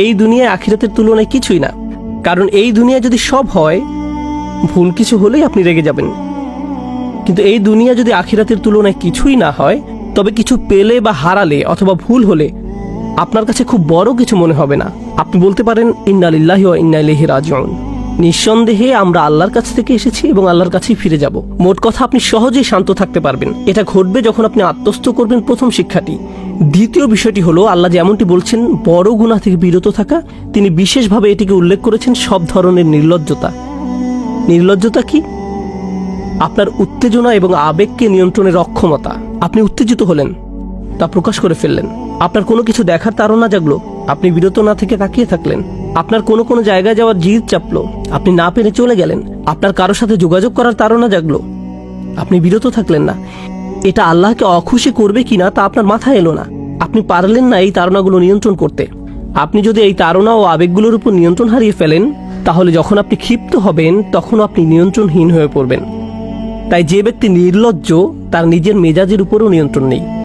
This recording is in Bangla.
এই দুনিয়ায় আখিরাতের তুলনায় কিছুই না। কারণ এই দুনিয়ায় যদি সব হয়, ভুল কিছু হলেই আপনি রেগে যাবেন। কিন্তু এই দুনিয়া যদি আখিরাতের তুলনায় কিছুই না হয়, তবে কিছু পেলে বা হারালে অথবা ভুল হলে আপনার কাছে খুব বড় কিছু মনে হবে না। আপনি বলতে পারেন ইন্না লিল্লাহি ওয়া ইন্না ইলাইহি রাজিউন। নিঃসন্দেহে আমরা আল্লাহর কাছ থেকে এসেছি এবং আল্লাহর কাছেই ফিরে যাব। মোট কথা, আপনি সহজেই শান্ত থাকতে পারবেন। এটা ঘটবে যখন আপনি আত্মস্থ করবেন প্রথম শিক্ষাটি। দ্বিতীয় বিষয়টি হলো, আল্লাহ যেমনটি বলছেন বড় গুনাহ থেকে বিরত থাকা, তিনি বিশেষভাবে এটিকে উল্লেখ করেছেন সব ধরনের নির্লজ্জতা। নির্লজ্জতা কি? আপনার উত্তেজনা এবং আবেগকে নিয়ন্ত্রণের অক্ষমতা। আপনি উত্তেজিত হলেন, তা প্রকাশ করে ফেললেন। আপনার কোনো কিছু দেখার তাড়না জাগলো, আপনি বিরত না থেকে তাকিয়ে থাকলেন। আপনার কোনো জায়গায় যাওয়ার জিদ চাপলো, আপনি না পেরে চলে গেলেন। আপনার কারোর সাথে যোগাযোগ করার তাড়না জাগলো, আপনি বিরত থাকলেন না। এটা আল্লাহকে অখুশি করবে কিনা তা আপনার মাথায় এলো না। আপনি পারলেন না এই তাড়নাগুলো নিয়ন্ত্রণ করতে। আপনি যদি এই তাড়না ও আবেগগুলোর উপর নিয়ন্ত্রণ হারিয়ে ফেলেন, তাহলে যখন আপনি ক্ষিপ্ত হবেন তখন আপনি নিয়ন্ত্রণহীন হয়ে পড়বেন। তাই যে ব্যক্তি নির্লজ্জ, তার নিজের মেজাজের উপরও নিয়ন্ত্রণ নেই।